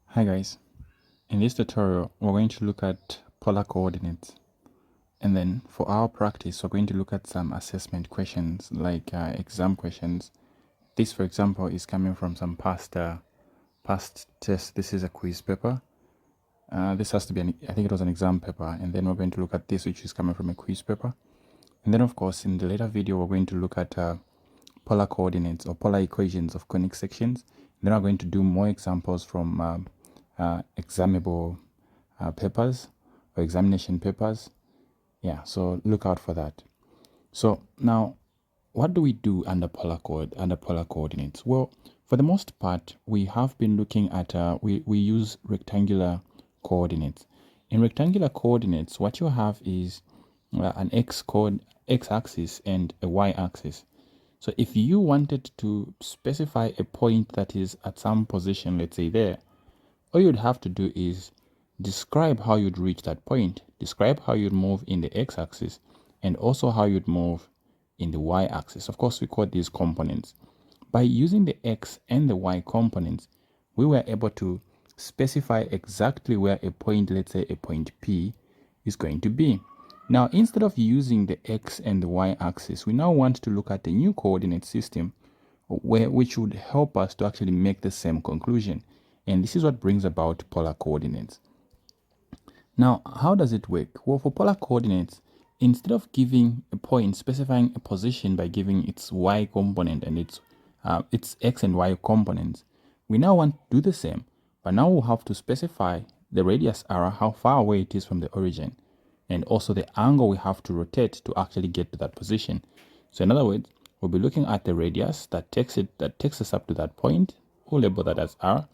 Hi guys, in this tutorial we're going to look at polar coordinates, and then for our practice we're going to look at some assessment questions like exam questions. This for example is coming from some past tests. This is a quiz paper. This has to be I think it was an exam paper, and then we're going to look at this, which is coming from a quiz paper. And then of course in the later video we're going to look at polar coordinates or polar equations of conic sections. And then we're going to do more examples from examinable papers or examination papers. Yeah, so look out for that. So now, what do we do under polar coordinates? Well, for the most part, we have been looking at we use rectangular coordinates. In rectangular coordinates, what you have is an x-axis and a y-axis. So if you wanted to specify a point that is at some position, let's say there, all you'd have to do is describe how you'd reach that point, describe how you'd move in the x-axis, and also how you'd move in the y-axis. Of course, we call these components. By using the x and the y components, we were able to specify exactly where a point, let's say a point P, is going to be. Now, instead of using the x and the y-axis, we now want to look at a new coordinate system which would help us to actually make the same conclusion. And this is what brings about polar coordinates. Now, how does it work? Well, for polar coordinates, instead of giving a point, specifying a position by giving its y component and its x and y components, we now want to do the same, but now we'll have to specify the radius r, how far away it is from the origin, and also the angle we have to rotate to actually get to that position. So in other words, we'll be looking at the radius that takes us up to that point. We'll label that as r,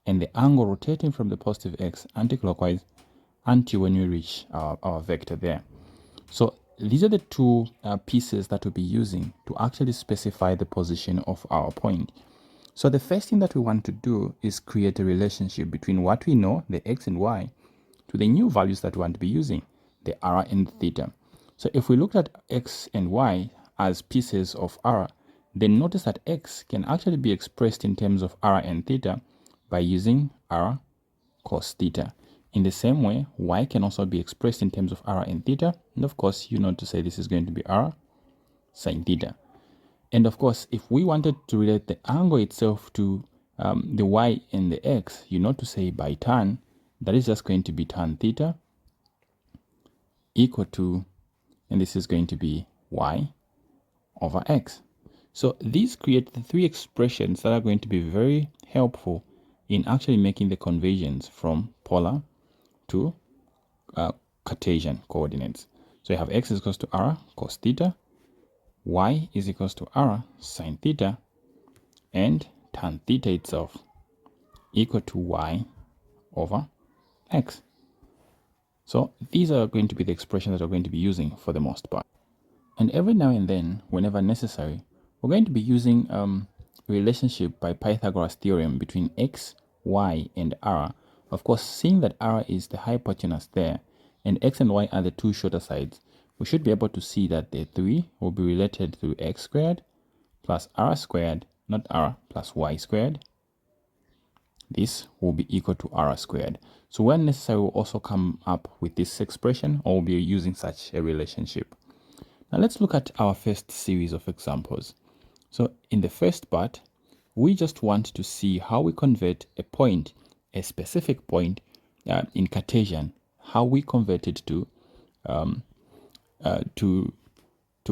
and the angle rotating from the positive x anti-clockwise until when we reach our vector there. So these are the two pieces that we'll be using to actually specify the position of our point. So the first thing that we want to do is create a relationship between what we know, the x and y, to the new values that we want to be using, the r and theta. So if we look at x and y as pieces of r, then notice that x can actually be expressed in terms of r and theta by using r cos theta. In the same way, y can also be expressed in terms of r and theta. And of course, you know to say this is going to be r sine theta. And of course, if we wanted to relate the angle itself to the y and the x, you know to say by tan, that is just going to be tan theta equal to, and this is going to be y over x. So these create the three expressions that are going to be very helpful in actually making the conversions from polar to Cartesian coordinates. So you have x is equals to r cos theta, y is equals to r sine theta, and tan theta itself equal to y over x. So these are going to be the expressions that we're going to be using for the most part. And every now and then, whenever necessary, we're going to be using a relationship by Pythagoras theorem between x, y, and r. Of course, seeing that r is the hypotenuse there, and x and y are the two shorter sides, we should be able to see that the 3 will be related to x squared plus r squared, not r, plus y squared. This will be equal to r squared. So when necessary, we'll also come up with this expression, or we'll be using such a relationship. Now let's look at our first series of examples. So in the first part, we just want to see how we convert a point, a specific point in Cartesian, how we convert it to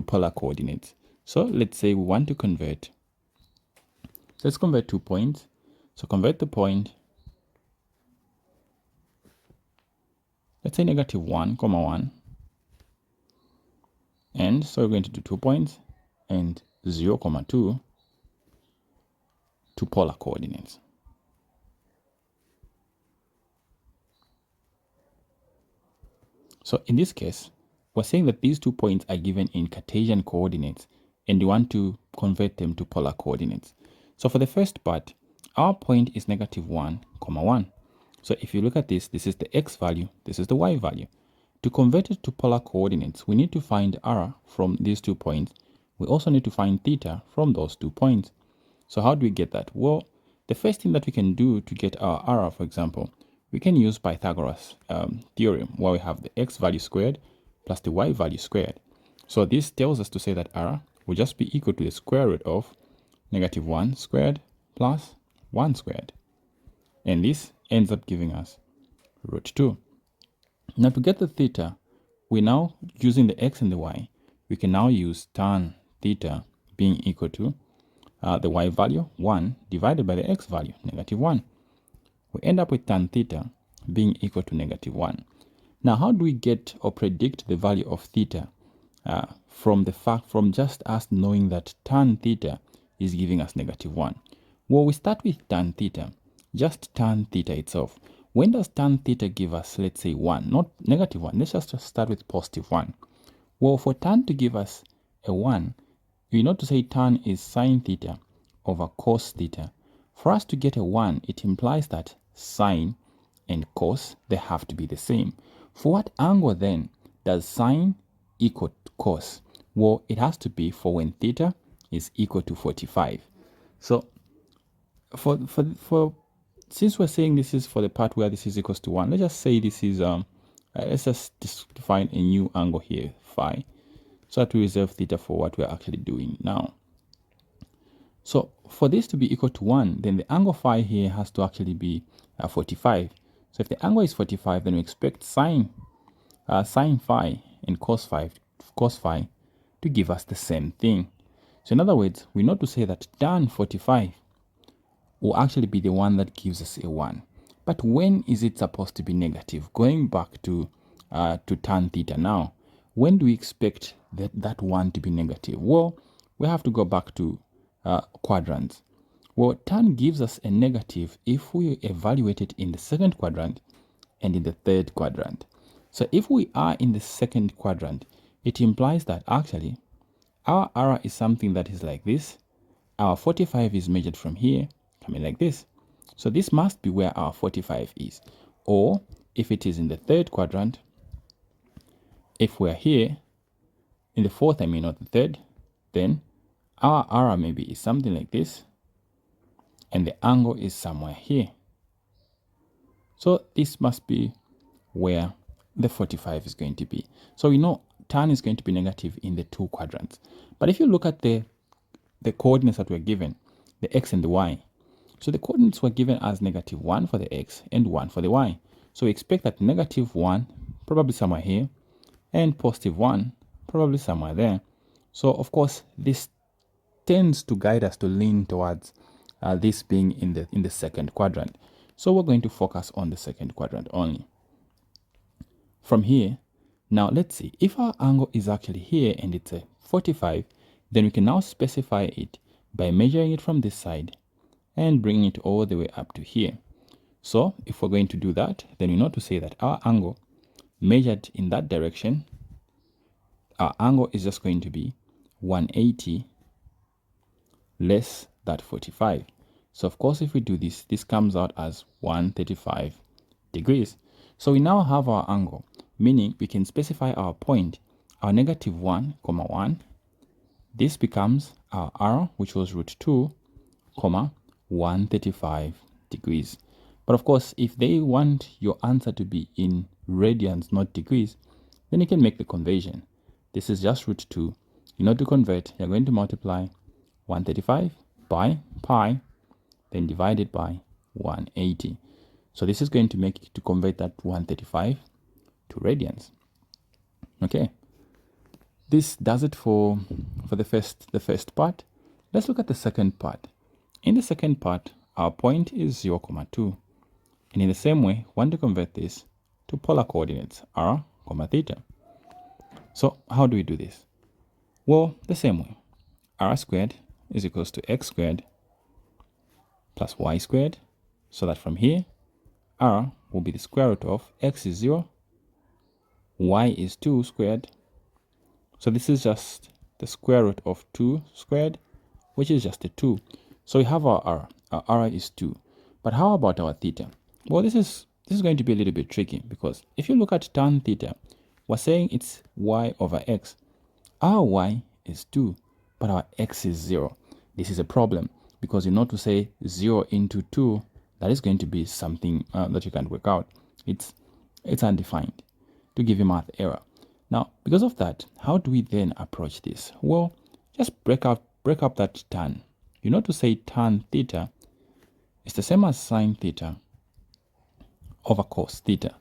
polar coordinates. So let's say we want to convert. Let's convert 2 points. So convert the point. Let's say negative 1, 1. And so we're going to do 2 points and 0, 2 to polar coordinates. So in this case, we're saying that these 2 points are given in Cartesian coordinates and you want to convert them to polar coordinates. So for the first part, our point is negative 1, 1. So if you look at this, this is the x value, this is the y value. To convert it to polar coordinates, we need to find r from these 2 points. We also need to find theta from those 2 points. So how do we get that? Well, the first thing that we can do to get our r, for example, we can use Pythagoras theorem, where we have the x value squared plus the y value squared. So this tells us to say that r will just be equal to the square root of -1 squared plus 1 squared. And this ends up giving us √2. Now to get the theta, we're now using the x and the y. We can now use tan theta being equal to the y value 1 divided by the x value -1. We end up with tan theta being equal to -1. Now how do we get or predict the value of theta from just us knowing that tan theta is giving us -1? Well, we start with tan theta, just tan theta itself. When does tan theta give us, let's say 1, not -1? Let's just start with +1. Well, for tan to give us a 1, you know to say tan is sine theta over cos theta. For us to get a 1, it implies that sine and cos, they have to be the same. For what angle then does sine equal to cos? Well, it has to be for when theta is equal to 45. So since we're saying this is for the part where this is equals to 1, let's just say this is let's just define a new angle here, phi, so that we reserve theta for what we're actually doing now. So for this to be equal to 1, then the angle phi here has to actually be 45. So if the angle is 45, then we expect sine phi and cos phi to give us the same thing. So in other words, we know to say that tan 45 will actually be the one that gives us a 1. But when is it supposed to be negative? Going back to tan theta now, when do we expect that 1 to be negative? Well, we have to go back to quadrants. Well, tan gives us a negative if we evaluate it in the second quadrant and in the third quadrant. So if we are in the second quadrant, it implies that actually our r is something that is like this. Our 45 is measured from here, coming like this. So this must be where our 45 is. Or if it is in the third quadrant, if we're here, in the fourth, not the third, then our r maybe is something like this, and the angle is somewhere here. So this must be where the 45 is going to be. So we know tan is going to be negative in the two quadrants. But if you look at the coordinates that were given, the x and the y, so the coordinates were given as -1 for the x and 1 for the y. So we expect that -1 probably somewhere here and +1 probably somewhere there. So of course this tends to guide us to lean towards this being in the second quadrant. So we're going to focus on the second quadrant only. From here, now let's see, if our angle is actually here and it's a 45, then we can now specify it by measuring it from this side and bringing it all the way up to here. So if we're going to do that, then we know to say that our angle measured in that direction, our angle is just going to be 180 less that 45. So of course, if we do this, this comes out as 135 degrees. So we now have our angle, meaning we can specify our point, our -1, 1. This becomes our r, which was √2, 135 degrees. But of course, if they want your answer to be in radians, not degrees, then you can make the conversion. This is just √2. In order to convert, you're going to multiply 135 by pi, then divided by 180. So this is going to make it to convert that 135 to radians. Okay, this does it for the first part. Let's look at the second part. In the second part, our point is 0,2. And in the same way, we want to convert this to polar coordinates, r, theta. So how do we do this? Well, the same way. R squared is equals to x squared plus y squared. So that from here, r will be the square root of x is 0, y is 2 squared. So this is just the square root of 2 squared, which is just a 2. So we have our r. Our r is 2. But how about our theta? Well, this is going to be a little bit tricky, because if you look at tan theta, we're saying it's y over x. Our y is 2, but our x is 0. This is a problem. because you know to say 0 into 2, that is going to be something that you can't work out. It's undefined, to give you math error. Now, because of that, how do we then approach this? Well, just break up that tan. You know to say tan theta is the same as sine theta over cos theta.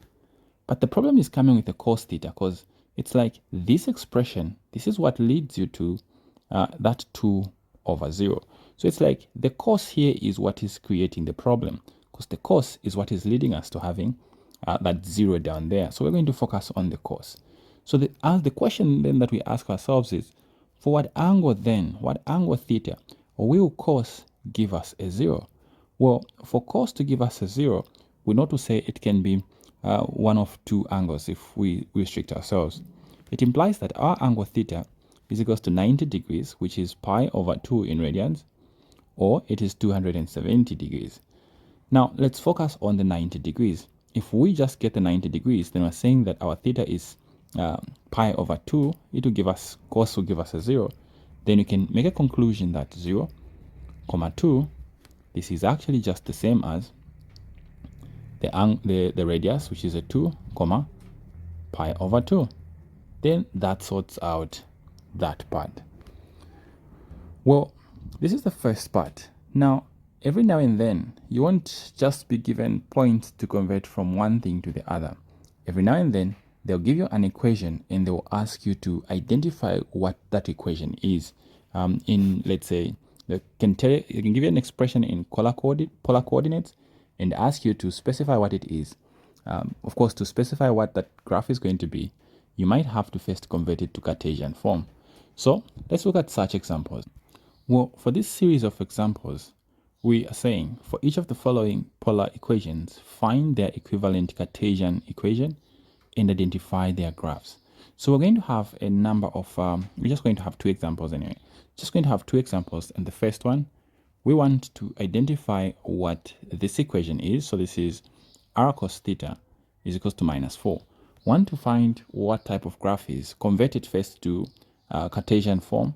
But the problem is coming with the cos theta, because it's like this expression, this is what leads you to that 2 over 0. So it's like the cos here is what is creating the problem, because the cos is what is leading us to having that 0 down there. So we're going to focus on the cos. So the question then that we ask ourselves is, for what angle theta, or will cos give us a 0? Well, for cos to give us a 0, we know to say it can be one of two angles if we restrict ourselves. It implies that our angle theta is equals to 90 degrees, which is pi over 2 in radians, or it is 270 degrees. Now, let's focus on the 90 degrees. If we just get the 90 degrees, then we're saying that our theta is pi over 2. It will give us, cos will give us a 0. Then you can make a conclusion that 0, 2, this is actually just the same as the radius, which is a 2, pi over 2. Then that sorts out that part. Well, this is the first part. Now, every now and then, you won't just be given points to convert from one thing to the other. Every now and then, they'll give you an equation and they'll ask you to identify what that equation is. In, let's say, they can give you an expression in polar coordinates and ask you to specify what it is. Of course, to specify what that graph is going to be, you might have to first convert it to Cartesian form. So let's look at such examples. Well, for this series of examples, we are saying for each of the following polar equations, find their equivalent Cartesian equation and identify their graphs. So we're going to have a number of, we're just going to have two examples anyway. Just going to have two examples, and the first one, we want to identify what this equation is. So this is r cos theta is equals to -4. Want to find what type of graph is, convert it first to Cartesian form.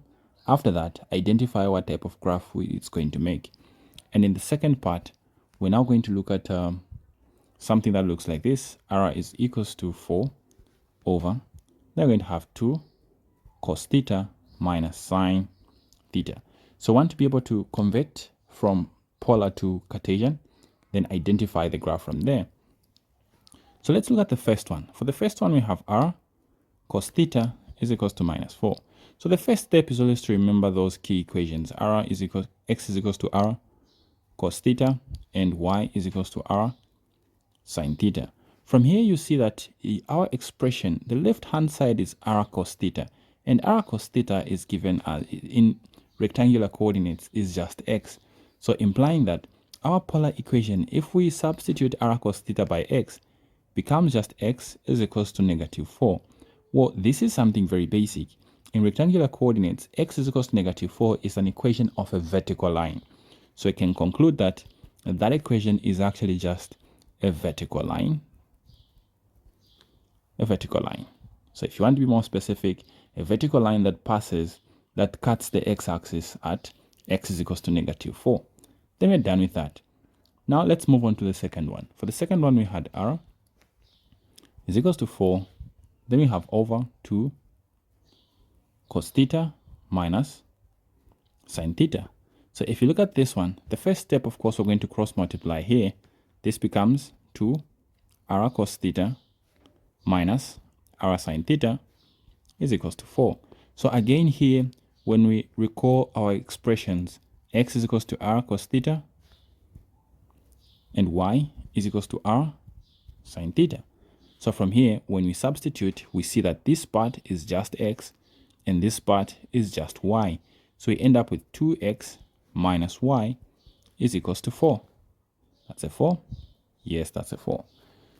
After that, identify what type of graph it's going to make. And in the second part, we're now going to look at something that looks like this. R is equals to 4 over, then we're going to have 2 cos theta minus sine theta. So I want to be able to convert from polar to Cartesian, then identify the graph from there. So let's look at the first one. For the first one, we have r cos theta is equals to -4. So the first step is always to remember those key equations. X is equals to r cos theta and y is equals to r sine theta. From here, you see that our expression, the left-hand side is r cos theta, and r cos theta is given as in rectangular coordinates is just x. So implying that our polar equation, if we substitute r cos theta by x, becomes just x is equals to -4. Well, this is something very basic. In rectangular coordinates, x is equals to -4 is an equation of a vertical line. So I can conclude that that equation is actually just a vertical line. A vertical line. So if you want to be more specific, a vertical line that cuts the x-axis at x is equals to -4. Then we're done with that. Now let's move on to the second one. For the second one, we had r is equals to 4. Then we have over 2 cos theta minus sine theta. So if you look at this one, the first step, of course, we're going to cross multiply here. This becomes 2 r cos theta minus r sine theta is equals to 4. So again here, when we recall our expressions, x is equals to r cos theta and y is equals to r sine theta. So from here, when we substitute, we see that this part is just x and this part is just y. So we end up with 2x minus y is equals to 4. That's a 4. Yes, that's a 4.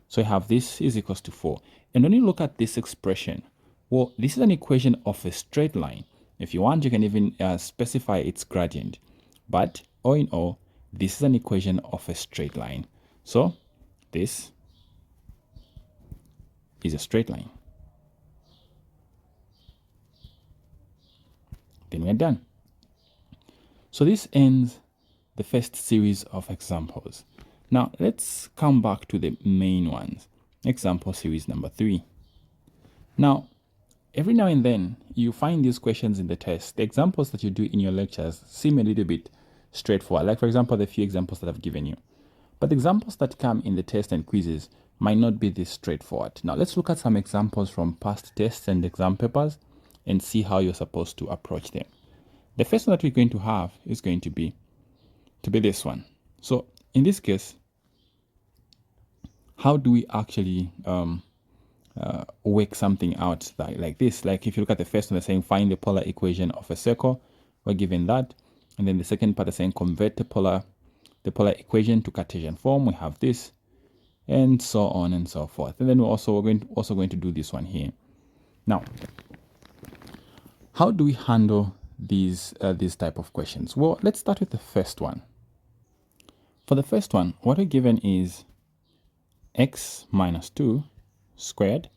So we have this is equals to 4. And when you look at this expression, well, this is an equation of a straight line. If you want, you can even specify its gradient. But all in all, this is an equation of a straight line. So this is a straight line. Then we're done. So this ends the first series of examples. Now let's come back to the main ones. Example series number 3. Now, every now and then you find these questions in the test. The examples that you do in your lectures seem a little bit straightforward. Like for example, the few examples that I've given you. But the examples that come in the test and quizzes might not be this straightforward. Now let's look at some examples from past tests and exam papers and see how you're supposed to approach them. The first one that we're going to have is going to be this one. So in this case, how do we actually work something out like this? Like if you look at the first one, they're saying find the polar equation of a circle. We're given that. And then the second part is saying convert the polar equation to Cartesian form. We have this, and so on and so forth. And then we're going to do this one here. Now, how do we handle these type of questions? Well, let's start with the first one. For the first one, what we're given is x minus 2 squared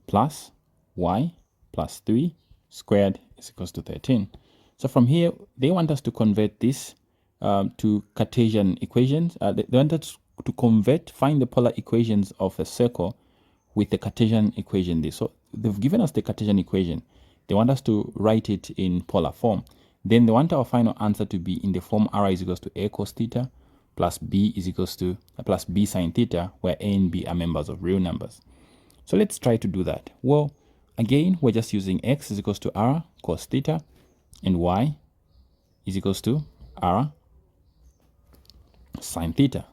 plus y plus 3 squared is equals to 13. So from here, they want us to convert this to Cartesian equations. They want us to find the polar equations of a circle with the Cartesian equation. So they've given us the Cartesian equation. They want us to write it in polar form. Then they want our final answer to be in the form r is equals to a cos theta plus b is equals to plus b sine theta, where a and b are members of real numbers. So let's try to do that. Well, again, we're just using x is equals to r cos theta and y is equals to r sine theta.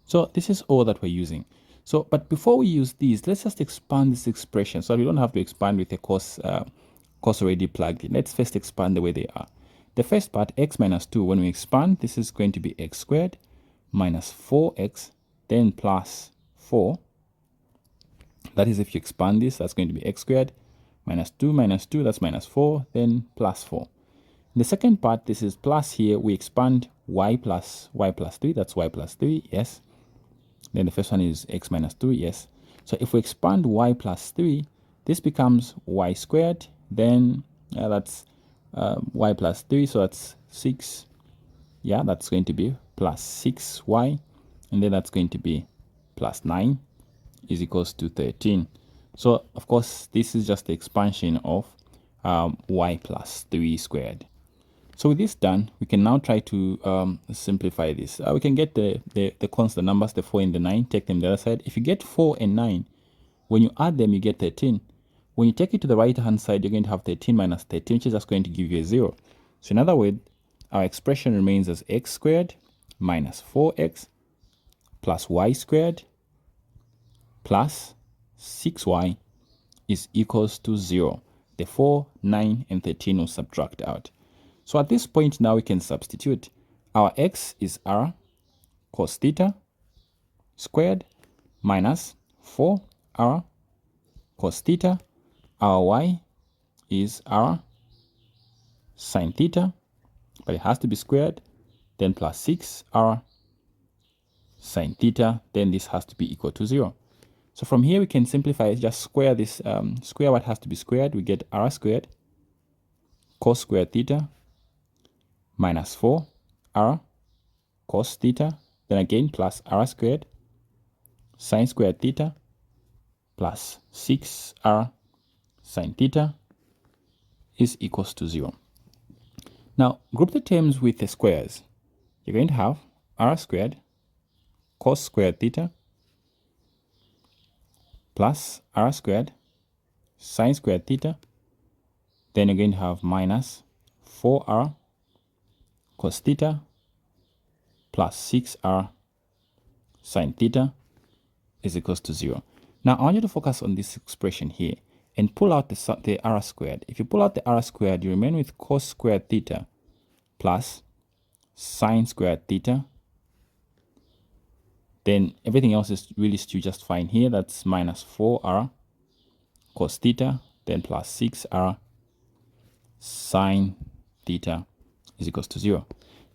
So this is all that we're using. So, but before we use these, let's just expand this expression so we don't have to expand with a cos already plugged in. Let's first expand the way they are. The first part, x minus 2, when we expand, this is going to be x squared minus 4x, then plus 4. That is, if you expand this, that's going to be x squared minus 2, that's minus 4, then plus 4. In the second part, this is plus here. We expand y plus 3, that's y plus 3, yes. Then the first one is x minus 2, yes. So if we expand y plus 3, this becomes y squared, then that's y plus 3, so that's 6. Yeah, that's going to be plus 6y, and then that's going to be plus 9 is equals to 13. So, of course, this is just the expansion of y plus 3 squared. So with this done, we can now try to simplify this. We can get the constant numbers, the 4 and the 9, take them the other side. If you get 4 and 9, when you add them, you get 13. When you take it to the right-hand side, you're going to have 13 minus 13, which is just going to give you a 0. So in other words, our expression remains as x squared minus 4x plus y squared plus 6y is equals to 0. The 4, 9, and 13 will subtract out. So at this point now we can substitute. Our x is r cos theta squared minus 4r cos theta. Our y is r sine theta, but it has to be squared, then plus 6r sine theta, then this has to be equal to 0. So from here we can simplify, just square this, square what has to be squared. We get r squared cos squared theta minus 4r cos theta, then again plus r squared sine squared theta plus 6r sine theta is equals to 0. Now group the terms with the squares. You're going to have r squared cos squared theta plus r squared sine squared theta, then you're going to have minus 4r cos theta plus 6r sine theta is equals to 0. Now I want you to focus on this expression here and pull out the r squared. If you pull out the r squared, you remain with cos squared theta plus sine squared theta. Then everything else is really still just fine here. That's minus 4r cos theta, then plus 6r sine theta is equals to 0.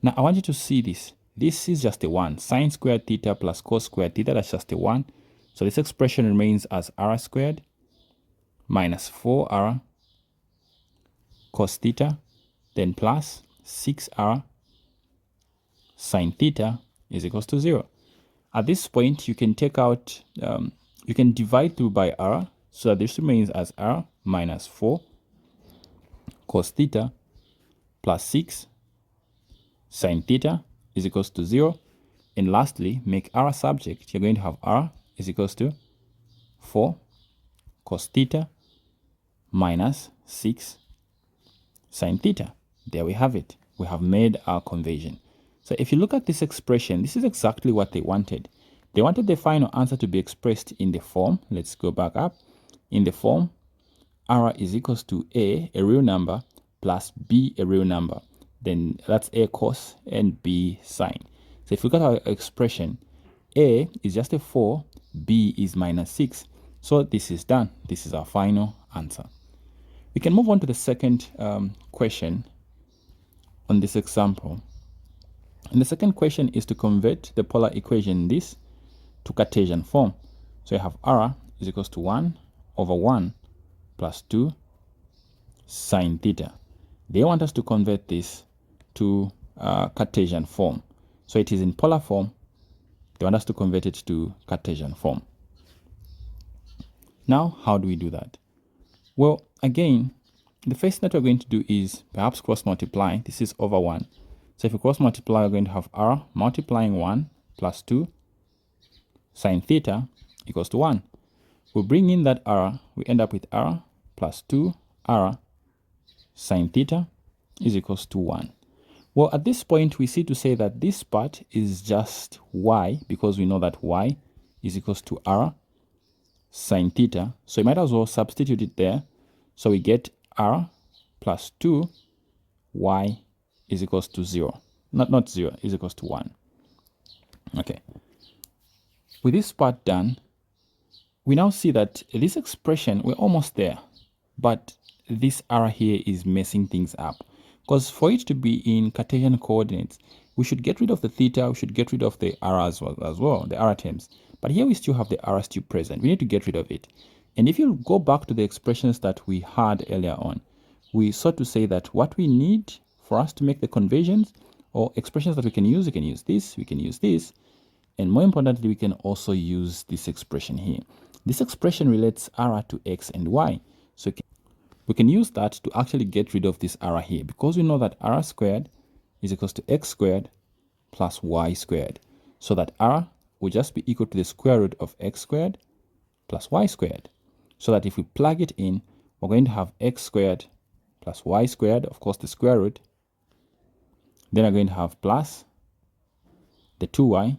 Now I want you to see this. This is just a 1. Sine squared theta plus cos squared theta, that's just a 1. So this expression remains as r squared minus 4r cos theta, then plus 6r sine theta is equals to 0. At this point, you can take out, you can divide through by r, so that this remains as r minus 4 cos theta plus 6 sine theta is equals to 0. And lastly, make r a subject. You're going to have r is equals to 4 cos theta minus 6 sine theta. There we have it. We have made our conversion. So if you look at this expression, this is exactly what they wanted. They wanted the final answer to be expressed in the form. Let's go back up. In the form, r is equals to a real number, plus b, a real number. Then that's a cos and b sine. So if you look at our expression, a is just a 4, b is minus 6. So this is done. This is our final answer. We can move on to the second question on this example. And the second question is to convert the polar equation this to Cartesian form. So you have r is equals to 1 over 1 plus 2 sine theta. They want us to convert this to Cartesian form. So it is in polar form. They want us to convert it to Cartesian form. Now, how do we do that? Well, again, the first thing that we're going to do is perhaps cross multiply. This is over 1. So if we cross multiply, we're going to have r multiplying 1 plus 2 sine theta equals to 1. We bring in that r, we end up with r plus 2 r sine theta is equals to 1. Well, at this point, we see to say that this part is just y, because we know that y is equals to r sine theta. So you might as well substitute it there. So we get r plus 2 y is equals to 0. Not 0, is equals to 1. Okay. With this part done, we now see that this expression, we're almost there. But this r here is messing things up. Because for it to be in Cartesian coordinates, we should get rid of the theta, we should get rid of the r as well, the r terms. But here we still have the r still present. We need to get rid of it. And if you go back to the expressions that we had earlier on, we sought to say that what we need for us to make the conversions or expressions that we can use this, we can use this, and more importantly, we can also use this expression here. This expression relates r to x and y. So we can use that to actually get rid of this r here, because we know that r squared is equals to x squared plus y squared. So that r will just be equal to the square root of x squared plus y squared. So that if we plug it in, we're going to have x squared plus y squared, of course the square root. Then we're going to have plus the 2y.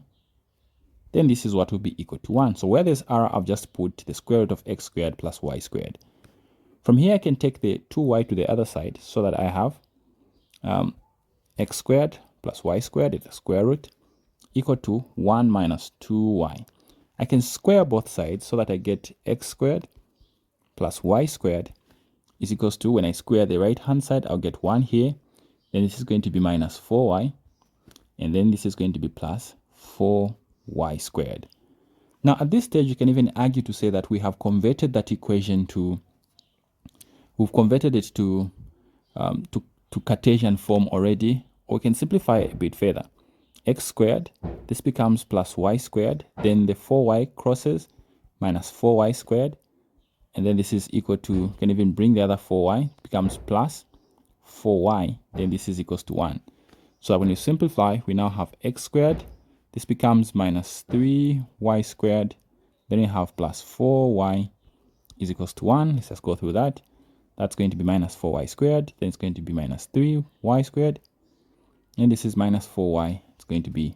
Then this is what will be equal to 1. So where there's r, I've just put the square root of x squared plus y squared. From here, I can take the 2y to the other side, so that I have x squared plus y squared is the square root equal to 1 minus 2y. I can square both sides so that I get x squared plus y squared is equals to, when I square the right hand side, I'll get 1 here. Then this is going to be minus 4y. And then this is going to be plus 4y squared. Now at this stage, you can even argue to say that we have converted that equation to, we've converted it to Cartesian form already, or we can simplify it a bit further. X squared, this becomes plus y squared, then the 4y crosses minus 4y squared, and then this is equal to, can even bring the other 4y, becomes plus 4y, then this is equals to 1. So when you simplify, we now have x squared, this becomes minus 3y squared, then we have plus 4y is equals to 1. Let's just go through that. That's going to be minus 4y squared, then it's going to be minus 3y squared, and this is minus 4y, it's going to be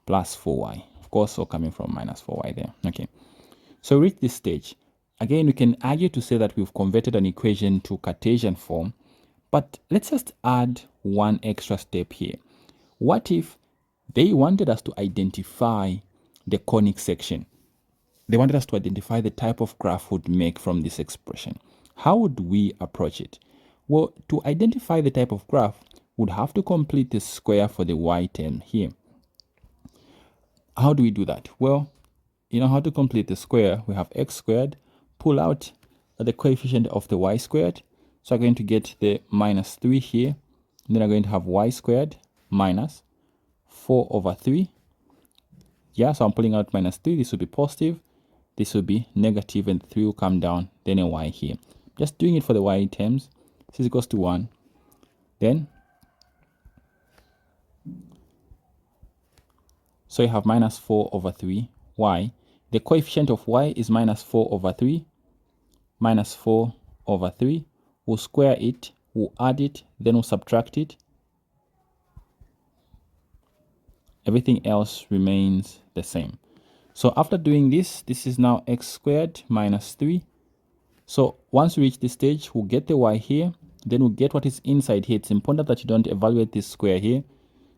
plus 4y. Of course, all coming from minus 4y there. Okay, so we reach this stage. Again, we can argue to say that we've converted an equation to Cartesian form, but let's just add one extra step here. What if they wanted us to identify the conic section? They wanted us to identify the type of graph we'd make from this expression. How would we approach it? Well, to identify the type of graph, we'd have to complete the square for the y term here. How do we do that? Well, you know how to complete the square. We have x squared, pull out the coefficient of the y squared. So I'm going to get the minus 3 here, Then I'm going to have y squared minus 4 over 3. Yeah, so I'm pulling out minus 3. This will be positive. This will be negative, and 3 will come down. Then a y here. Just doing it for the y terms. This is equals to 1. Then, so you have minus 4 over 3 y. The coefficient of y is minus 4 over 3. Minus 4 over 3. We'll square it. We'll add it. Then we'll subtract it. Everything else remains the same. So after doing this, this is now x squared minus 3. So once we reach this stage, we'll get the y here. Then we'll get what is inside here. It's important that you don't evaluate this square here.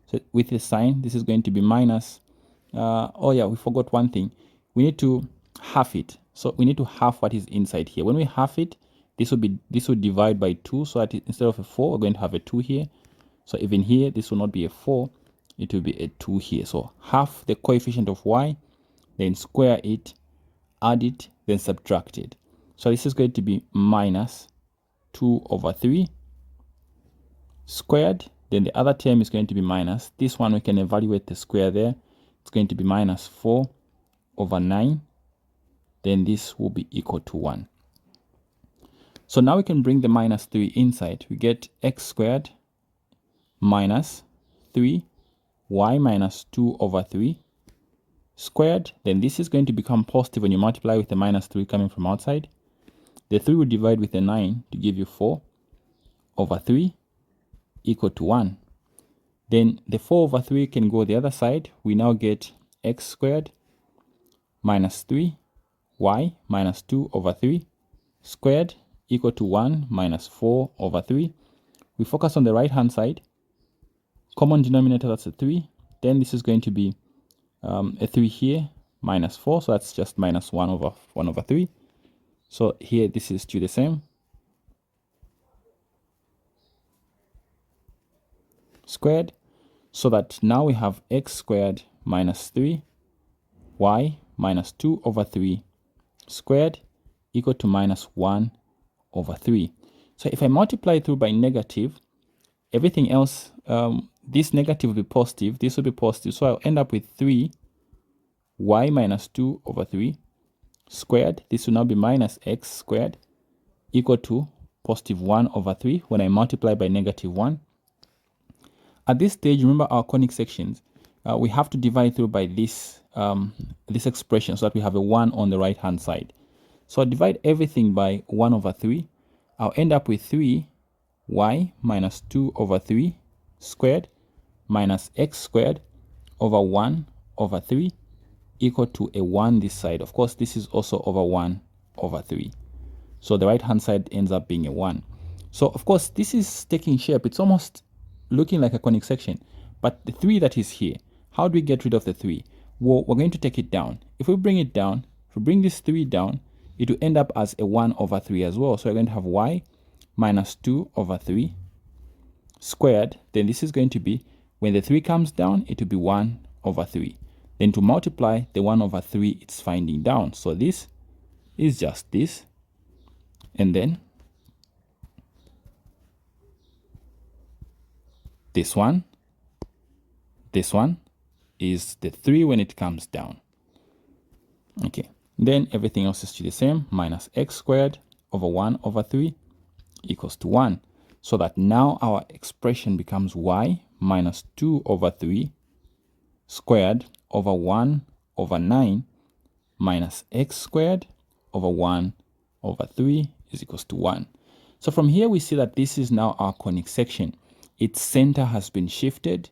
So with the sign, this is going to be minus. Oh yeah, we forgot one thing. We need to half it. So we need to half what is inside here. When we half it, this will divide by 2. So that instead of a 4, we're going to have a 2 here. So even here, this will not be a 4. It will be a 2 here. So half the coefficient of y, then square it, add it, then subtract it. So this is going to be minus 2 over 3 squared. Then the other term is going to be minus. This one we can evaluate the square there. It's going to be minus 4 over 9. Then this will be equal to 1. So now we can bring the minus 3 inside. We get x squared minus 3 y minus 2 over 3 squared. Then this is going to become positive when you multiply with the minus 3 coming from outside. The 3 will divide with the 9 to give you 4 over 3 equal to 1. Then the 4 over 3 can go the other side. We now get x squared minus 3 y minus 2 over 3 squared equal to 1 minus 4 over 3. We focus on the right hand side. Common denominator, that's a 3. Then this is going to be a 3 here minus 4. So that's just minus 1 over 3. So here this is still the same. Squared. So that now we have x squared minus 3 y minus 2 over 3 squared equal to minus 1 over 3. So if I multiply through by negative, everything else, this negative will be positive, this will be positive. So I'll end up with 3 y minus 2 over 3 squared. This will now be minus x squared equal to positive 1 over 3 when I multiply by negative 1. At this stage, remember our conic sections, we have to divide through by this expression so that we have a 1 on the right hand side. So I divide everything by 1 over 3. I'll end up with 3 y minus 2 over 3 squared minus x squared over 1 over 3 equal to a 1 this side. Of course, this is also over 1 over 3. So the right hand side ends up being a 1. So of course, this is taking shape. It's almost looking like a conic section. But the 3 that is here, how do we get rid of the 3? Well, we're going to take it down. If we bring it down, if we bring this 3 down, it will end up as a 1 over 3 as well. So we're going to have y minus 2 over 3 squared. Then this is going to be, when the 3 comes down, it will be 1 over 3. Then to multiply the 1 over 3, it's finding down. So this is just this. And then this one is the 3 when it comes down. Okay, then everything else is still the same. Minus x squared over 1 over 3 equals to 1. So that now our expression becomes y minus 2 over 3 squared over 1 over 9 minus x squared over 1 over 3 is equals to 1. So from here we see that this is now our conic section. Its center has been shifted.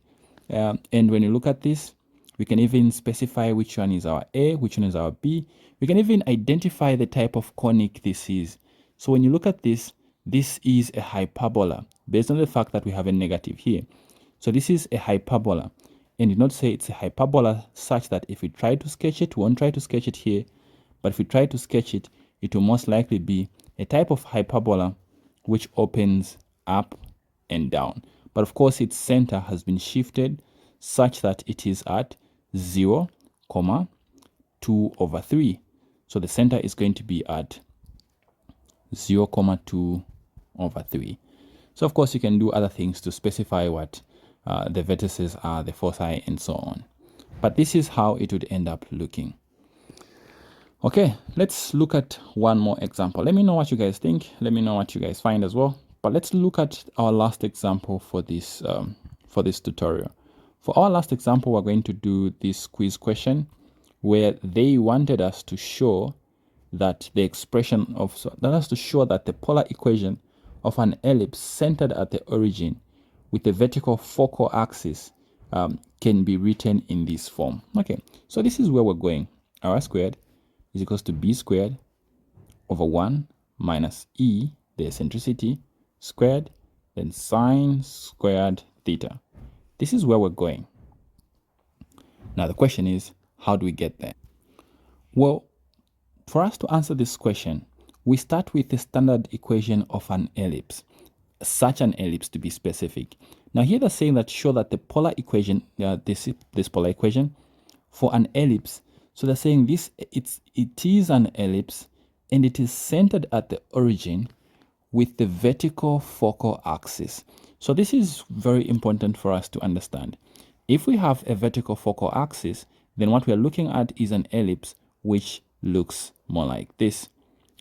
And when you look at this, we can even specify which one is our A, which one is our B. We can even identify the type of conic this is. So when you look at this, this is a hyperbola based on the fact that we have a negative here. So this is a hyperbola. And did not say it's a hyperbola such that if we try to sketch it, we won't try to sketch it here. But if we try to sketch it, it will most likely be a type of hyperbola which opens up and down. But of course, its center has been shifted such that it is at 0, 2 over 3. So the center is going to be at 0, 2 over 3. So of course you can do other things to specify what the vertices are, the foci, and so on. But this is how it would end up looking. Okay, let's look at one more example. Let me know what you guys think. Let me know what you guys find as well. But let's look at our last example for this tutorial. For our last example, we're going to do this quiz question where they wanted us to show that the expression of, to show that the polar equation of an ellipse centered at the origin with the vertical focal axis can be written in this form. Okay, so this is where we're going. R squared is equals to b squared over 1 minus e, the eccentricity, squared, then sine squared theta. This is where we're going. Now the question is, how do we get there? Well, for us to answer this question, we start with the standard equation of an ellipse, such an ellipse to be specific. Now here they're saying that show that the polar equation, this polar equation for an ellipse. So they're saying this, it is an ellipse and it is centered at the origin with the vertical focal axis. So this is very important for us to understand. If we have a vertical focal axis, then what we're looking at is an ellipse which looks more like this.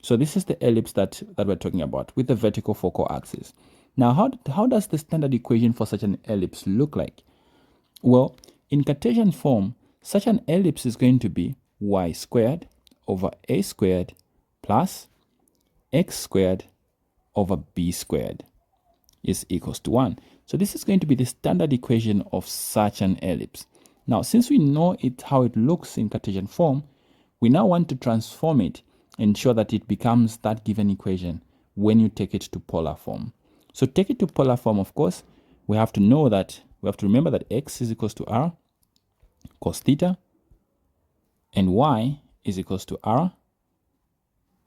So this is the ellipse that we're talking about with the vertical focal axis. Now, how does the standard equation for such an ellipse look like? Well, in Cartesian form, such an ellipse is going to be y squared over a squared plus x squared over b squared is equals to 1. So this is going to be the standard equation of such an ellipse. Now, since we know how it looks in Cartesian form, we now want to transform it and ensure that it becomes that given equation when you take it to polar form. So take it to polar form, of course, we have to remember that x is equals to r cos theta and y is equals to r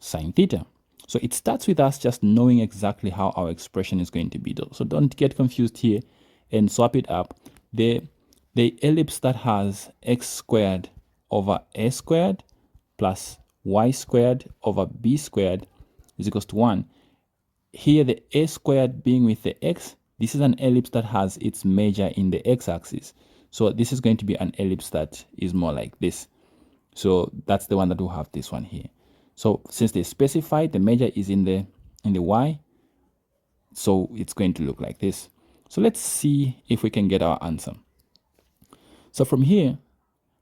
sine theta. So it starts with us just knowing exactly how our expression is going to be. So don't get confused here and swap it up. The ellipse that has x squared over a squared plus y squared over b squared is equals to 1. Here the a squared being with the x, this is an ellipse that has its measure in the x-axis. So this is going to be an ellipse that is more like this. So that's the one that will have this one here. So since they specified the measure is in the y, so it's going to look like this. So let's see if we can get our answer. So from here,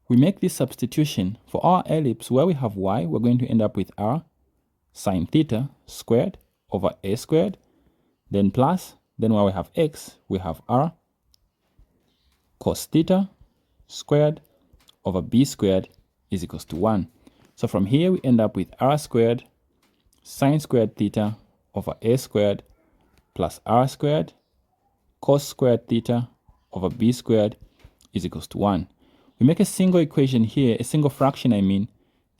we make this substitution for our ellipse where we have y, we're going to end up with r sine theta squared over a squared, then plus, then where we have x, we have r cos theta squared over b squared is equals to 1. So from here, we end up with r squared sine squared theta over a squared plus r squared cos squared theta over b squared is equals to 1. We make a single equation here, a single fraction, I mean.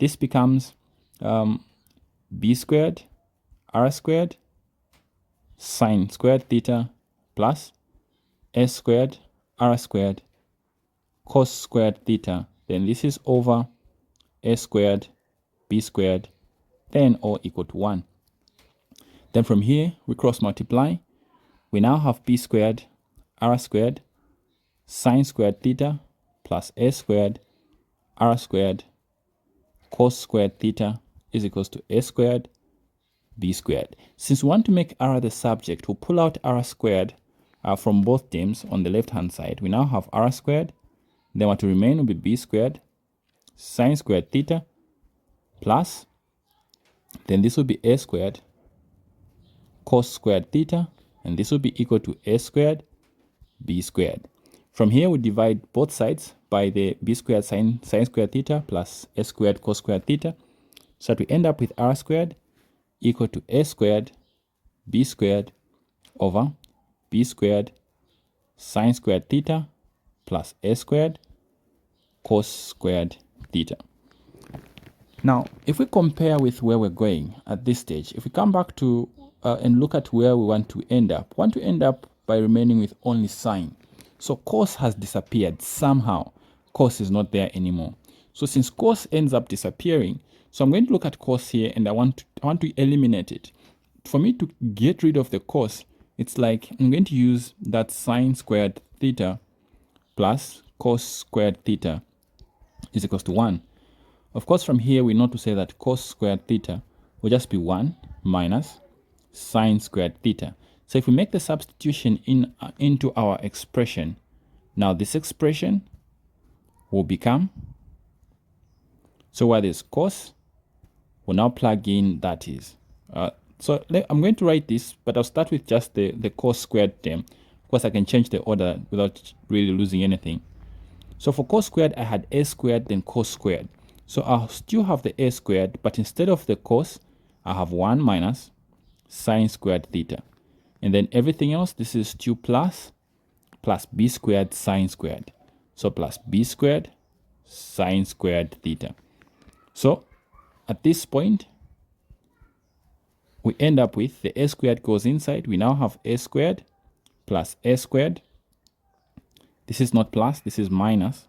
This becomes b squared r squared sine squared theta plus a squared r squared cos squared theta. Then this is over a squared b squared, then all equal to 1. Then from here, we cross multiply. We now have b squared r squared sine squared theta plus a squared r squared cos squared theta is equals to a squared b squared. Since we want to make r the subject, we'll pull out r squared from both terms on the left hand side. We now have r squared. Then what will remain will be b squared sine squared theta plus, then this will be a squared cos squared theta, and this will be equal to a squared b squared. From here, we divide both sides by the b squared sine squared theta plus a squared cos squared theta, so that we end up with r squared equal to a squared b squared over b squared sine squared theta plus a squared cos squared theta. Now, if we compare with where we're going at this stage, if we come back to and look at where we want to end up by remaining with only sine. So cos has disappeared somehow. Cos is not there anymore. So since cos ends up disappearing, so I'm going to look at cos here and I want to eliminate it. For me to get rid of the cos, it's like I'm going to use that sine squared theta plus cos squared theta is equals to 1. Of course, from here we know to say that cos squared theta will just be 1 minus sine squared theta. So if we make the substitution into our expression, now this expression will become, so where there's cos, we'll now plug in that is. So I'm going to write this, but I'll start with just the cos squared term. Of course, I can change the order without really losing anything. So for cos squared, I had a squared, then cos squared. So I'll still have the a squared, but instead of the cos, I have 1 minus sine squared theta. And then everything else, this is 2 plus b squared sine squared. So plus b squared sine squared theta. So at this point, we end up with the a squared goes inside. We now have a squared plus a squared. This is not plus, this is minus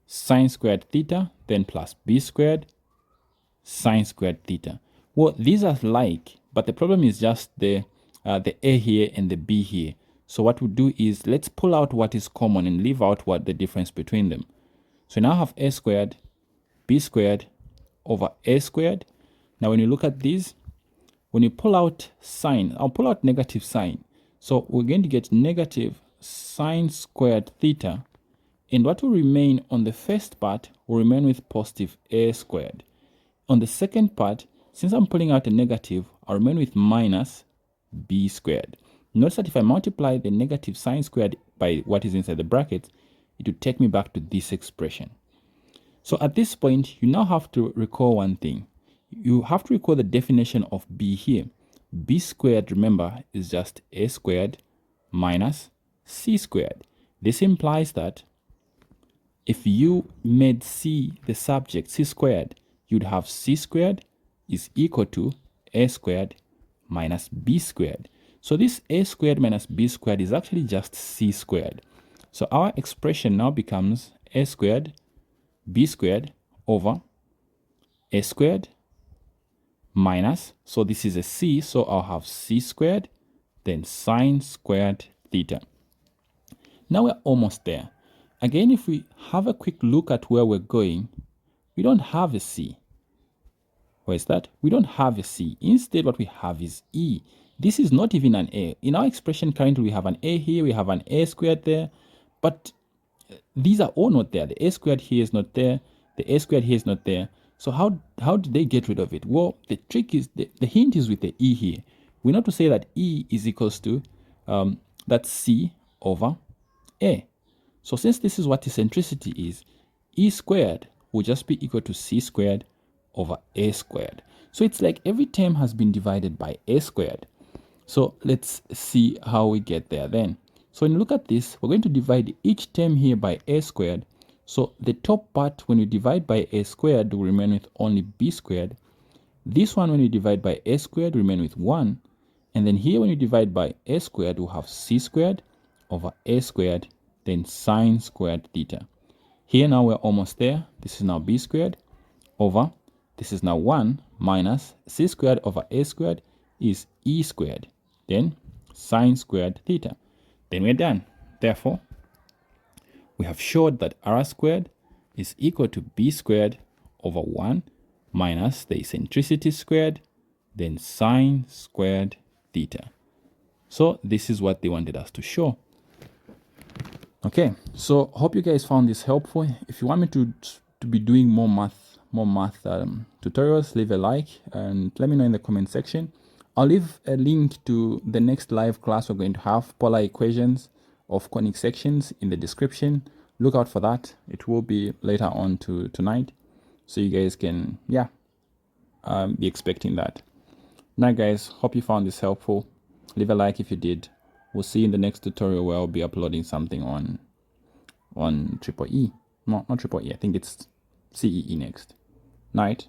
sine squared theta, then plus b squared sine squared theta. Well, these are like, but the problem is just the a here and the b here. So what we do is let's pull out what is common and leave out what the difference between them. So now I have a squared b squared over a squared. Now when you look at these, when you pull out sine, I'll pull out negative sine. So we're going to get negative sine squared theta. And what will remain on the first part will remain with positive a squared. On the second part, since I'm pulling out a negative, I'll remain with minus b squared. Notice that if I multiply the negative sine squared by what is inside the brackets, it will take me back to this expression. So at this point, you now have to recall one thing. You have to recall the definition of b here. B squared, remember, is just a squared minus c squared. This implies that if you made c the subject, c squared, you'd have c squared is equal to a squared minus b squared. So this a squared minus b squared is actually just c squared. So our expression now becomes a squared b squared over a squared minus, so this is a c, so I'll have c squared, then sine squared theta. Now we're almost there. Again, if we have a quick look at where we're going, we don't have a c. Where is that? We don't have a c. Instead, what we have is e. This is not even an a. In our expression currently, we have an a here, we have an a squared there, but these are all not there. The a squared here is not there, the a squared here is not there. So how did they get rid of it? Well, the trick is, the hint is with the e here. We know to say that e is equals to that c over a. So since this is what eccentricity is, e squared will just be equal to c squared over a squared. So it's like every term has been divided by a squared. So let's see how we get there then. So when you look at this, we're going to divide each term here by a squared. So the top part, when you divide by a squared, will remain with only b squared. This one, when you divide by a squared, will remain with 1. And then here, when you divide by a squared, we'll have c squared over a squared, then sine squared theta. Here now we're almost there. This is now b squared over, this is now 1 minus c squared over a squared is e squared, then sine squared theta. Then we're done. Therefore, we have showed that r squared is equal to b squared over 1 minus the eccentricity squared, then sine squared theta. So this is what they wanted us to show. Okay, so hope you guys found this helpful. If you want me to be doing more math tutorials, leave a like and let me know in the comment section. I'll leave a link to the next live class we're going to have, polar equations of conic sections, in the description. Look out for that. It will be later on tonight, so you guys can be expecting that. Now guys, hope you found this helpful. Leave a like if you did. We'll see you in the next tutorial where I'll be uploading something on triple E. No, not triple E. I think it's CEE next. Night.